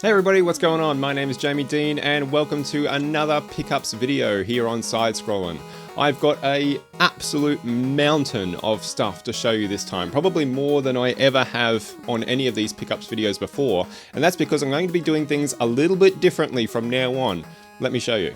Hey everybody, what's going on? My name is Jamie Dean and welcome to another pickups video here on Sidescrollin. I've got a absolute mountain of stuff to show you this time, probably more than I ever have on any of these pickups videos before, and that's because I'm going to be doing things a little bit differently from now on. Let me show you.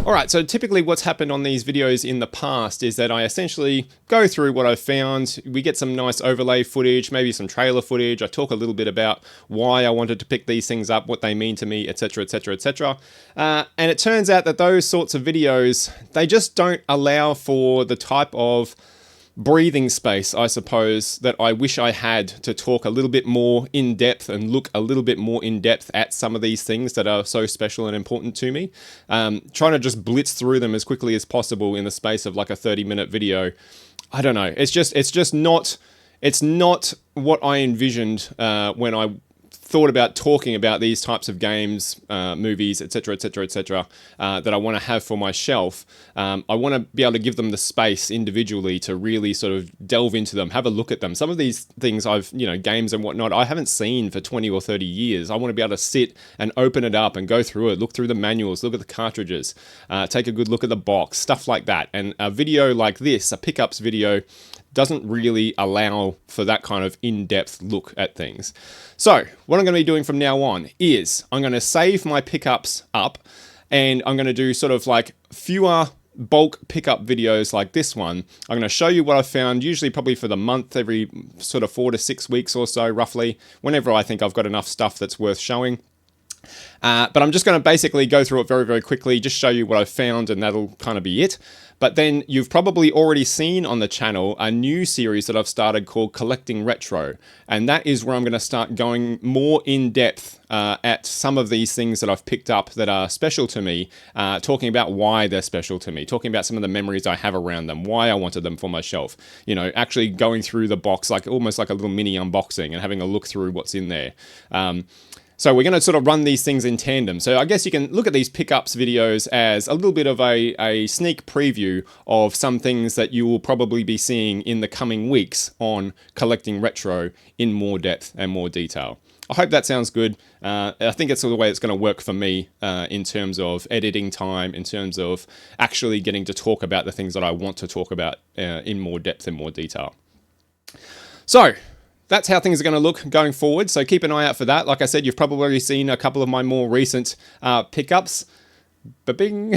Alright, so typically what's happened on these videos in the past is that I essentially go through what I've found, we get some nice overlay footage, maybe some trailer footage, I talk a little bit about why I wanted to pick these things up, what they mean to me, etc, etc, etc. And it turns out that those sorts of videos, they just don't allow for the type of breathing space, I suppose, that I wish I had to talk a little bit more in depth and look a little bit more in depth at some of these things that are so special and important to me. Trying to just blitz through them as quickly as possible in the space of like a 30-minute video. I don't know. It's just not what I envisioned when I thought about talking about these types of games, movies, etc, etc, etc, that I want to have for my shelf. I want to be able to give them the space individually to really sort of delve into them, have a look at them. Some of these things games and whatnot, I haven't seen for 20 or 30 years. I want to be able to sit and open it up and go through it, look through the manuals, look at the cartridges, take a good look at the box, stuff like that. And a video like this, a pickups video, doesn't really allow for that kind of in-depth look at things. So what I'm going to be doing from now on is I'm going to save my pickups up and I'm going to do sort of like fewer bulk pickup videos like this one. I'm going to show you what I've found, usually probably for the month, every sort of 4 to 6 weeks or so roughly, whenever I think I've got enough stuff that's worth showing. But I'm just going to basically go through it very, very quickly, just show you what I've found, and that'll kind of be it. But then you've probably already seen on the channel a new series that I've started called Collecting Retro. And that is where I'm going to start going more in depth at some of these things that I've picked up that are special to me, talking about why they're special to me, talking about some of the memories I have around them, why I wanted them for my shelf. You know, actually going through the box, like almost like a little mini unboxing and having a look through what's in there. So we're going to sort of run these things in tandem. So I guess you can look at these pickups videos as a little bit of a sneak preview of some things that you will probably be seeing in the coming weeks on Collecting Retro in more depth and more detail. I hope that sounds good. I think it's the way it's going to work for me in terms of editing time, in terms of actually getting to talk about the things that I want to talk about in more depth and more detail. So that's how things are going to look going forward, so keep an eye out for that. Like I said, you've probably already seen a couple of my more recent pickups. Ba-bing!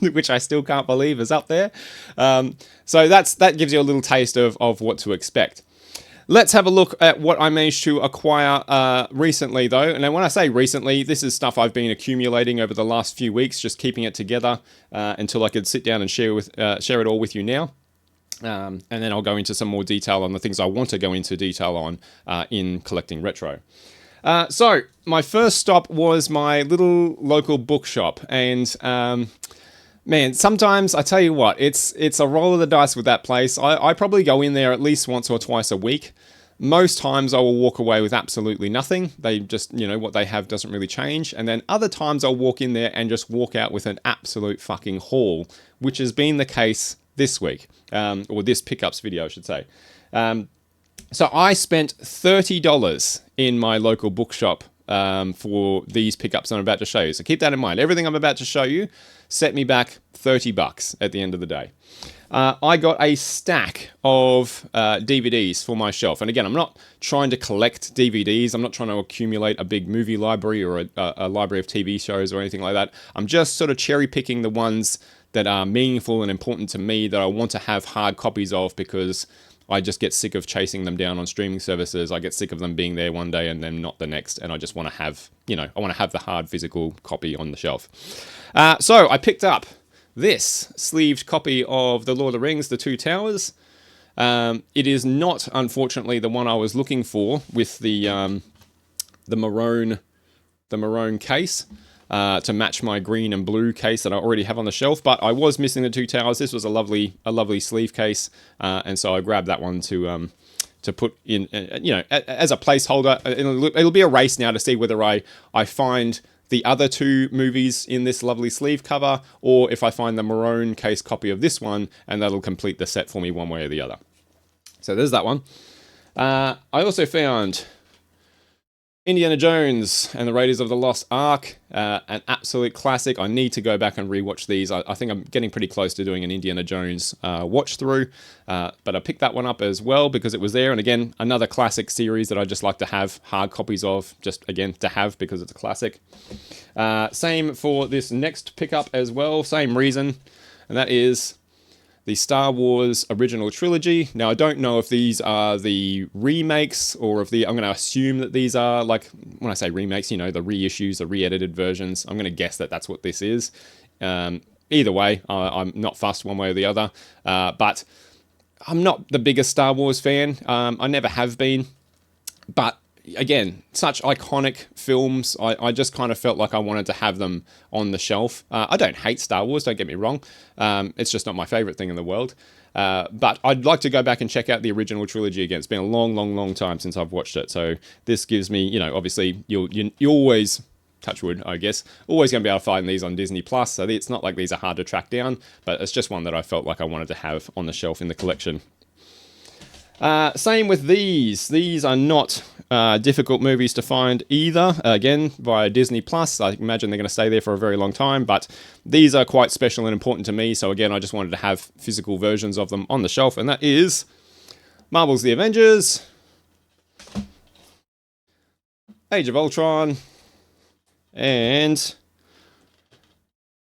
Which I still can't believe is up there. So that gives you a little taste of what to expect. Let's have a look at what I managed to acquire recently, though. And when I say recently, this is stuff I've been accumulating over the last few weeks, just keeping it together until I could sit down and share it all with you now. And then I'll go into some more detail on the things I want to go into detail on in Collecting Retro. So my first stop was my little local bookshop, and man, sometimes I tell you what, it's a roll of the dice with that place. I probably go in there at least once or twice a week. Most times I will walk away with absolutely nothing. They just, what they have doesn't really change. And then other times I'll walk in there and just walk out with an absolute fucking haul, which has been the case this week, or this pickups video, I should say. So I spent $30 in my local bookshop for these pickups I'm about to show you. So keep that in mind. Everything I'm about to show you set me back $30 at the end of the day. I got a stack of DVDs for my shelf. And again, I'm not trying to collect DVDs. I'm not trying to accumulate a big movie library or a library of TV shows or anything like that. I'm just sort of cherry picking the ones that are meaningful and important to me that I want to have hard copies of, because I just get sick of chasing them down on streaming services. I get sick of them being there one day and then not the next. And I just want to have, I want to have the hard physical copy on the shelf. So I picked up this sleeved copy of The Lord of the Rings, The Two Towers. It is not, unfortunately, the one I was looking for with the maroon case. To match my green and blue case that I already have on the shelf, but I was missing the Two Towers. This was a lovely sleeve case, and so I grabbed that one to put in, as a placeholder. It'll be a race now to see whether I find the other two movies in this lovely sleeve cover, or if I find the maroon case copy of this one, and that'll complete the set for me one way or the other. So there's that one. I also found Indiana Jones and the Raiders of the Lost Ark, an absolute classic. I need to go back and rewatch these. I think I'm getting pretty close to doing an Indiana Jones watch through, but I picked that one up as well because it was there. And again, another classic series that I just like to have hard copies of, just again to have because it's a classic. Same for this next pickup as well, same reason, and that is the Star Wars original trilogy. Now, I don't know if these are the remakes or if I'm going to assume that these are, like, when I say remakes, you know, the reissues, the re-edited versions. I'm going to guess that that's what this is. Either way, I'm not fussed one way or the other. But I'm not the biggest Star Wars fan. I never have been. But again, such iconic films, I just kind of felt like I wanted to have them on the shelf. I don't hate Star Wars, don't get me wrong. It's just not my favorite thing in the world. But I'd like to go back and check out the original trilogy again. It's been a long time since I've watched it. So this gives me, you know, obviously you always, touch wood, I guess, always going to be able to find these on Disney Plus. So it's not like these are hard to track down, but it's just one that I felt like I wanted to have on the shelf in the collection. Same with these. These are not difficult movies to find either. Again, via Disney Plus. I imagine they're going to stay there for a very long time, but these are quite special and important to me. So again, I just wanted to have physical versions of them on the shelf, and that is Marvel's The Avengers, Age of Ultron, and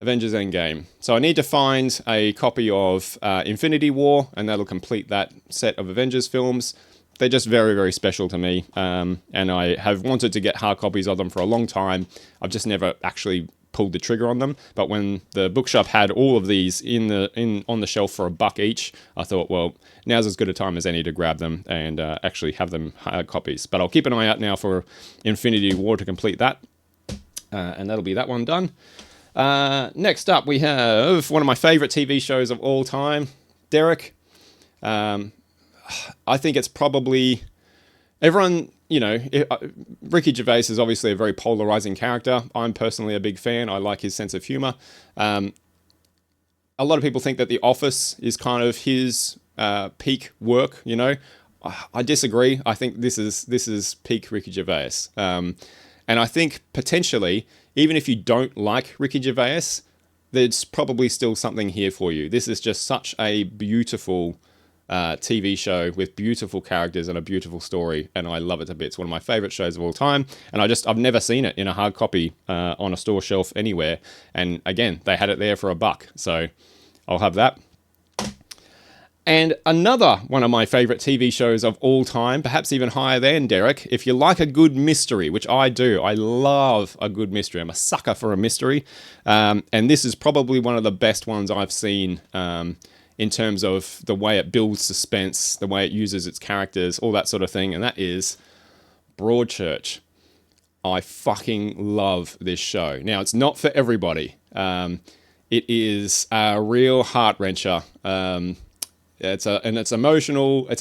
Avengers Endgame. So I need to find a copy of Infinity War, and that'll complete that set of Avengers films. They're just very special to me, and I have wanted to get hard copies of them for a long time. I've just never actually pulled the trigger on them. But when the bookshop had all of these on the shelf for $1 each, I thought, well, now's as good a time as any to grab them and actually have them hard copies. But I'll keep an eye out now for Infinity War to complete that, and that'll be that one done. Next up, we have one of my favorite TV shows of all time, Derek. I think it's probably everyone, you know, Ricky Gervais is obviously a very polarizing character. I'm personally a big fan. I like his sense of humor. A lot of people think that The Office is kind of his peak work, you know. I disagree. I think this is peak Ricky Gervais. And I think potentially, even if you don't like Ricky Gervais, there's probably still something here for you. This is just such a beautiful TV show with beautiful characters and a beautiful story, and I love it to bits. One of my favorite shows of all time, and I've never seen it in a hard copy on a store shelf anywhere. And again, they had it there for $1, so I'll have that. And another one of my favorite TV shows of all time, perhaps even higher than Derek, if you like a good mystery, which I do. I love a good mystery. I'm a sucker for a mystery. And this is probably one of the best ones I've seen in terms of the way it builds suspense, the way it uses its characters, all that sort of thing. And that is Broadchurch. I fucking love this show. Now, it's not for everybody. It is a real heart-wrencher. It's an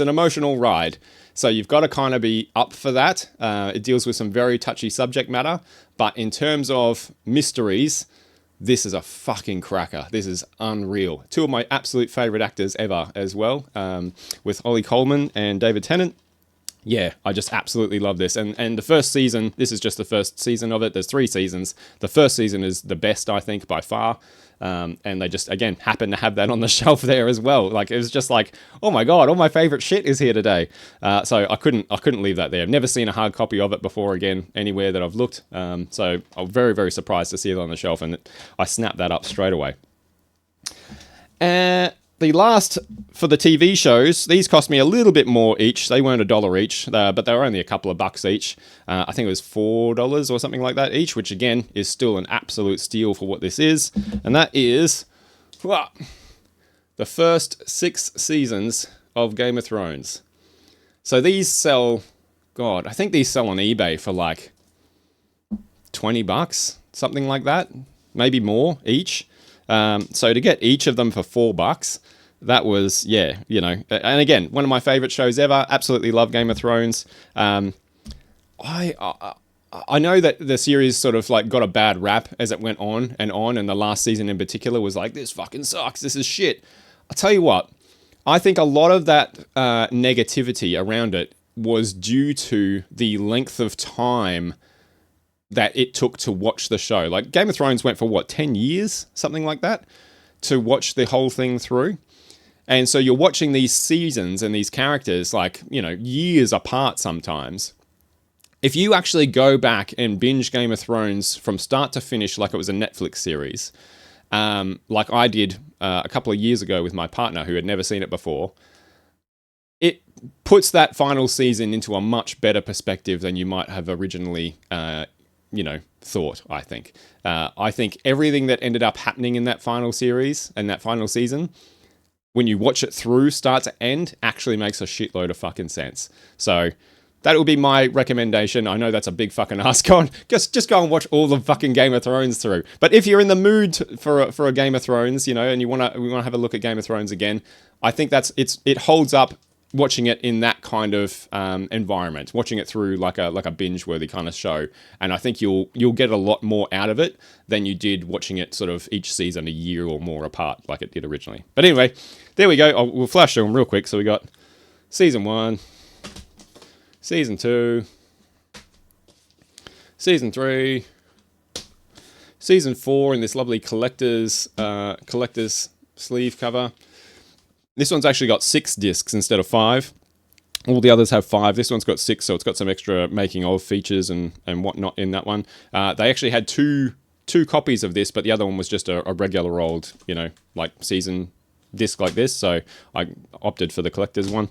emotional ride. So you've got to kind of be up for that. It deals with some very touchy subject matter, but in terms of mysteries, this is a fucking cracker. This is unreal. Two of my absolute favorite actors ever as well, with Ollie Colman and David Tennant. Yeah, I just absolutely love this. And the first season, this is just the first season of it. There's 3 seasons. The first season is the best, I think, by far. And they just, again, happen to have that on the shelf there as well. Like, it was just like, oh my God, all my favorite shit is here today. So I couldn't leave that there. I've never seen a hard copy of it before again, anywhere that I've looked. So I'm very, very surprised to see it on the shelf, and I snapped that up straight away. The last for the TV shows, these cost me a little bit more each. They weren't $1 each, but they were only a couple of bucks each. I think it was $4 or something like that each, which again is still an absolute steal for what this is. And that is the first 6 seasons of Game of Thrones. So these sell, God, I think these sell on eBay for like $20, something like that, maybe more each. So to get each of them for $4, that was, yeah, you know, and again, one of my favorite shows ever. Absolutely love Game of Thrones. I I know that the series sort of like got a bad rap as it went on, and the last season in particular was like, this fucking sucks, this is shit. I'll tell you what, I think a lot of that negativity around it was due to the length of time that it took to watch the show. Like Game of Thrones went for what, 10 years? Something like that? To watch the whole thing through. And so you're watching these seasons and these characters like, you know, years apart sometimes. If you actually go back and binge Game of Thrones from start to finish like it was a Netflix series, like I did a couple of years ago with my partner who had never seen it before, it puts that final season into a much better perspective than you might have originally, thought, I think. I think everything that ended up happening in that final series and that final season, when you watch it through start to end, actually makes a shitload of fucking sense. So that would be my recommendation. I know that's a big fucking ask on. Just go and watch all the fucking Game of Thrones through. But if you're in the mood for a Game of Thrones, you know, and we want to have a look at Game of Thrones again, I think it holds up watching it in that kind of environment, watching it through like a binge-worthy kind of show, and I think you'll get a lot more out of it than you did watching it sort of each season a year or more apart, like it did originally. But anyway, there we go. We'll flash through them real quick. So we got season 1, season 2, season 3, season 4 in this lovely collector's sleeve cover. This one's actually got 6 discs instead of 5. All the others have 5. This one's got 6, so it's got some extra making of features and whatnot in that one. They actually had two copies of this, but the other one was just a regular old, like season disc like this. So I opted for the collector's one.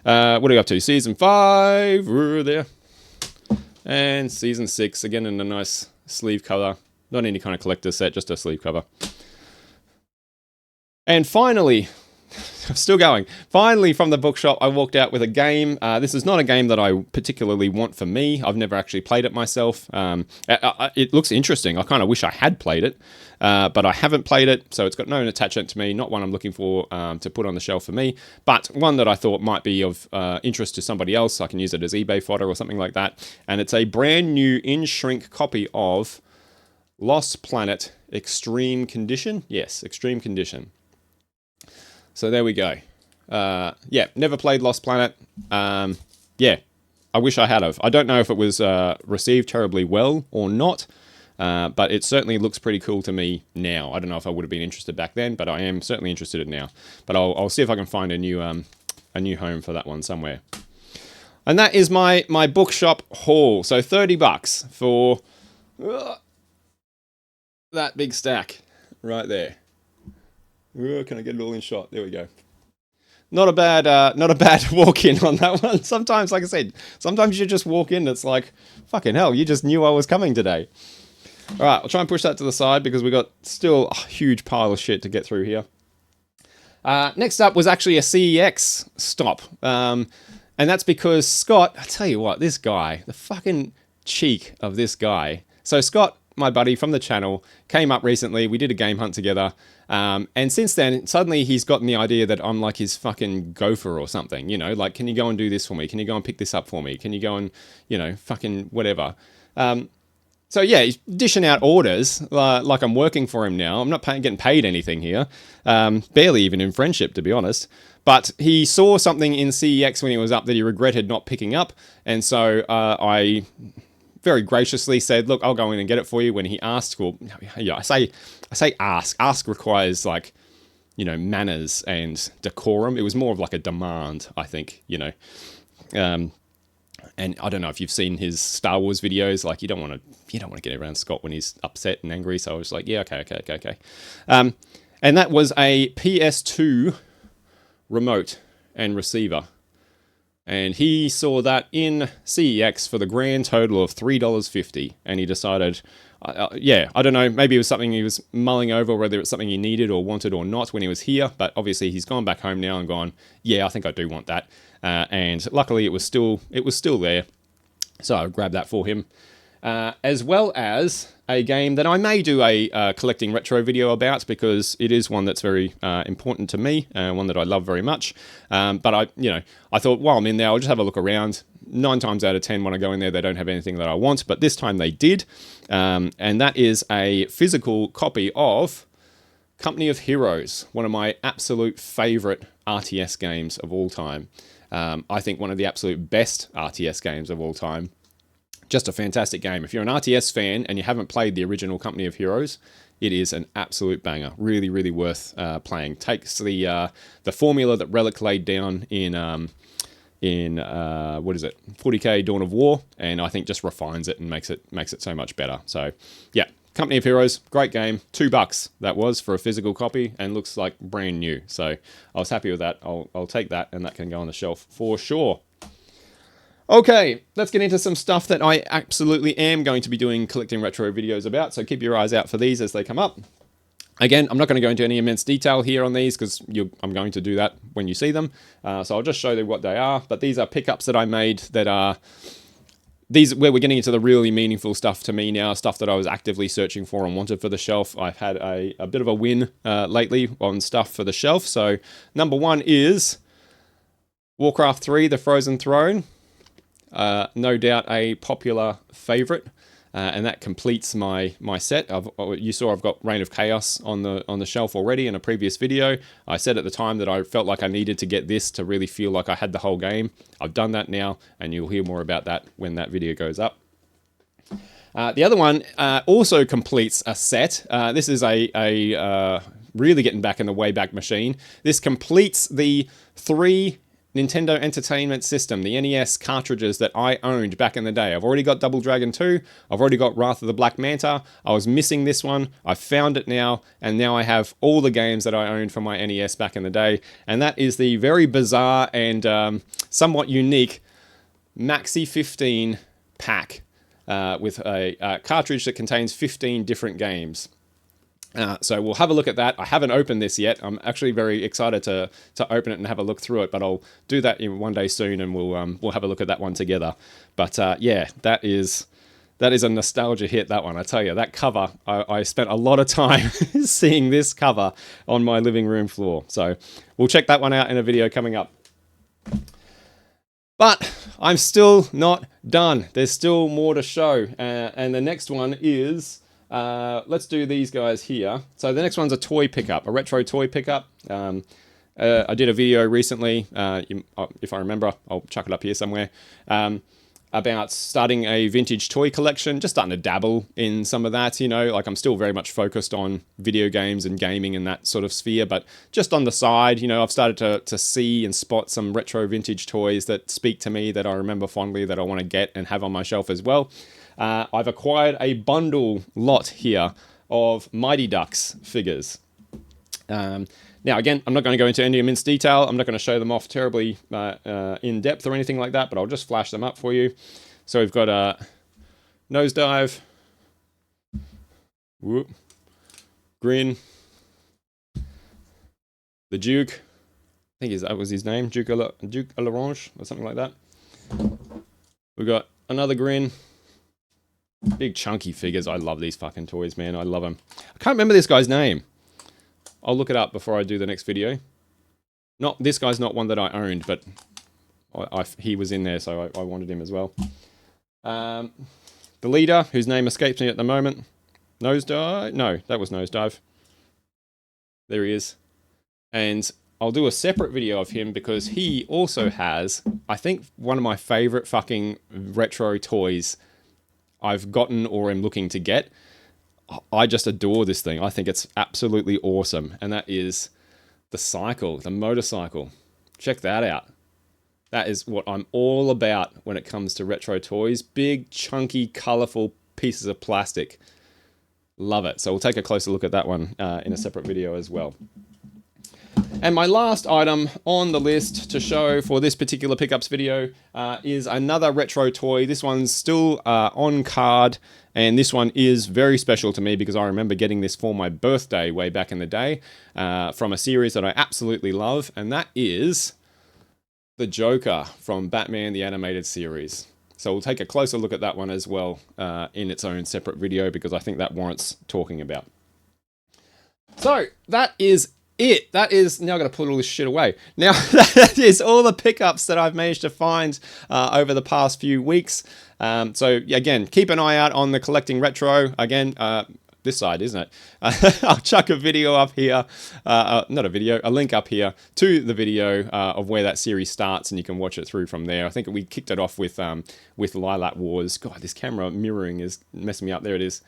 What are we up to? Season 5, there. And season 6, again in a nice sleeve cover. Not any kind of collector set, just a sleeve cover. And finally, still going. Finally, from the bookshop, I walked out with a game. This is not a game that I particularly want for me. I've never actually played it myself. It looks interesting. I kind of wish I had played it, but I haven't played it, so it's got no attachment to me. Not one I'm looking for to put on the shelf for me, but one that I thought might be of interest to somebody else. I can use it as eBay fodder or something like that. And it's a brand new in-shrink copy of Lost Planet Extreme Condition. Yes, Extreme Condition. So there we go. Never played Lost Planet. I wish I had have. I don't know if it was received terribly well or not, but it certainly looks pretty cool to me now. I don't know if I would have been interested back then, but I am certainly interested in it now. But I'll see if I can find a new home for that one somewhere. And that is my bookshop haul. So $30 for that big stack right there. Can I get it all in shot? There we go. Not a bad walk-in on that one. Sometimes, like I said, sometimes you just walk in, it's like, fucking hell, you just knew I was coming today. All right, I'll try and push that to the side because we got still a huge pile of shit to get through here. Next up was actually a CEX stop. And that's because Scott, I tell you what, this guy, the fucking cheek of this guy. So Scott, my buddy from the channel, came up recently. We did a game hunt together. And since then, suddenly he's gotten the idea that I'm like his fucking gopher or something, like, can you go and do this for me? Can you go and pick this up for me? Can you go and, fucking whatever. So yeah, he's dishing out orders like I'm working for him now. I'm not getting paid anything here. Barely even in friendship, to be honest. But he saw something in CEX when he was up that he regretted not picking up. And so I very graciously said, look, I'll go in and get it for you. When he asked, well, yeah, I say ask. Ask requires like, manners and decorum. It was more of like a demand, I think, and I don't know if you've seen his Star Wars videos. Like you don't want to get around Scott when he's upset and angry. So I was like, yeah, okay. And that was a PS2 remote and receiver. And he saw that in CEX for the grand total of $3.50. And he decided, I don't know, maybe it was something he was mulling over, whether it's something he needed or wanted or not when he was here. But obviously he's gone back home now and gone, yeah, I think I do want that. And luckily it was still there. So I grabbed that for him. as well as a game that I may do a collecting retro video about, because it is one that's very important to me, one that I love very much. But I thought, while I'm in there, I'll just have a look around. 9 times out of 10 when I go in there, they don't have anything that I want, but this time they did. And that is a physical copy of Company of Heroes, one of my absolute favorite RTS games of all time. I think one of the absolute best RTS games of all time. Just a fantastic game. If you're an RTS fan and you haven't played the original Company of Heroes, it is an absolute banger. Really, really worth playing. Takes the formula that Relic laid down in what is it, 40k Dawn of War, and I think just refines it and makes it so much better. So yeah, Company of Heroes, great game. $2 that was for a physical copy, and looks like brand new. So I was happy with that. I'll take that, and that can go on the shelf for sure. Okay, let's get into some stuff that I absolutely am going to be doing collecting retro videos about, so keep your eyes out for these as they come up. Again, I'm not going to go into any immense detail here on these, because I'm going to do that when you see them. So I'll just show you what they are, but these are pickups that I made that are... These, where we're getting into the really meaningful stuff to me now, stuff that I was actively searching for and wanted for the shelf. I've had a bit of a win lately on stuff for the shelf. So number one is Warcraft 3, The Frozen Throne. No doubt a popular favorite, and that completes my set. You saw I've got Reign of Chaos on the shelf already in a previous video. I said at the time that I felt like I needed to get this to really feel like I had the whole game. I've done that now, and you'll hear more about that when that video goes up. The other one also completes a set. This is a really getting back in the Wayback Machine. This completes the 3 Nintendo Entertainment System, the NES cartridges that I owned back in the day. I've already got Double Dragon 2. I've already got Wrath of the Black Manta. I was missing this one. I found it now, and now I have all the games that I owned from my NES back in the day. And that is the very bizarre and somewhat unique Maxi 15 pack with a cartridge that contains 15 different games. So we'll have a look at that. I haven't opened this yet. I'm actually very excited to open it and have a look through it, but I'll do that in one day soon, and we'll have a look at that one together. But yeah, that is a nostalgia hit, that one. I tell you, that cover, I spent a lot of time seeing this cover on my living room floor. So we'll check that one out in a video coming up. But I'm still not done. There's still more to show, and the next one is... let's do these guys here. So the next one's a toy pickup, a retro toy pickup. I did a video recently, if I remember, I'll chuck it up here somewhere, about starting a vintage toy collection, just starting to dabble in some of that, like I'm still very much focused on video games and gaming and that sort of sphere, but just on the side, I've started to see and spot some retro vintage toys that speak to me, that I remember fondly, that I want to get and have on my shelf as well. I've acquired a bundle lot here of Mighty Ducks figures. Now, again, I'm not going to go into any immense detail. I'm not going to show them off terribly in depth or anything like that, but I'll just flash them up for you. So we've got a Nosedive, whoop, Grin, the Duke, I think that was his name, Duke L'Orange or something like that. We've got another Grin. Big chunky figures. I love these fucking toys, man. I love them. I can't remember this guy's name. I'll look it up before I do the next video. This guy's not one that I owned, but he was in there, so I wanted him as well. The leader, whose name escapes me at the moment. Nosedive? No, that was Nosedive. There he is. And I'll do a separate video of him because he also has, I think, one of my favorite fucking retro toys I've gotten or am looking to get. I just adore this thing. I think it's absolutely awesome. And that is the cycle, the motorcycle. Check that out. That is what I'm all about when it comes to retro toys. Big, chunky, colorful pieces of plastic. Love it. So we'll take a closer look at that one in a separate video as well. And my last item on the list to show for this particular pickups video is another retro toy. This one's still on card, and this one is very special to me because I remember getting this for my birthday way back in the day from a series that I absolutely love, and that is the Joker from Batman the Animated Series. So we'll take a closer look at that one as well in its own separate video, because I think that warrants talking about. So that is it. That is, now I've got to put all this shit away. Now that is all the pickups that I've managed to find over the past few weeks. So again, keep an eye out on the Collecting Retro. Again, this side, isn't it? I'll chuck a video up here, not a video, a link up here to the video of where that series starts, and you can watch it through from there. I think we kicked it off with Lilac Wars. God, this camera mirroring is messing me up. There it is.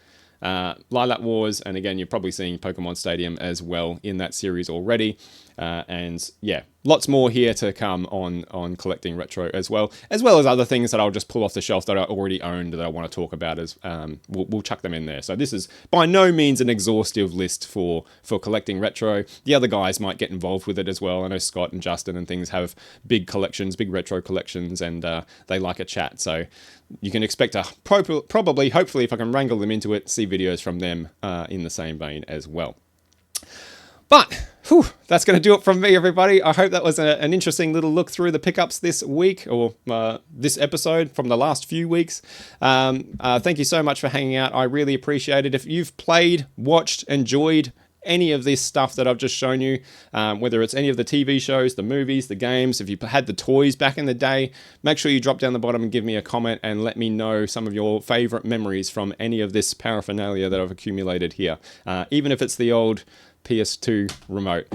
Lilac Wars, and again, you're probably seeing Pokemon Stadium as well in that series already. And yeah, lots more here to come on Collecting Retro as well as other things that I'll just pull off the shelf that I already owned that I want to talk about. As we'll chuck them in there. So this is by no means an exhaustive list for Collecting Retro. The other guys might get involved with it as well. I know Scott and Justin and things have big collections, big retro collections, and they like a chat. So you can expect to probably, hopefully, if I can wrangle them into it, see videos from them in the same vein as well. But that's going to do it from me, everybody. I hope that was an interesting little look through the pickups this week, or this episode from the last few weeks. Thank you so much for hanging out. I really appreciate it. If you've played, watched, enjoyed any of this stuff that I've just shown you, whether it's any of the TV shows, the movies, the games, if you had the toys back in the day, make sure you drop down the bottom and give me a comment and let me know some of your favorite memories from any of this paraphernalia that I've accumulated here, even if it's the old PS2 remote.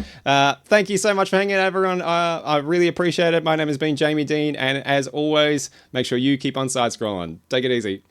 Thank you so much for hanging out, everyone. I really appreciate it. My name has been Jamie Dean, and as always, make sure you keep on side scrolling. Take it easy.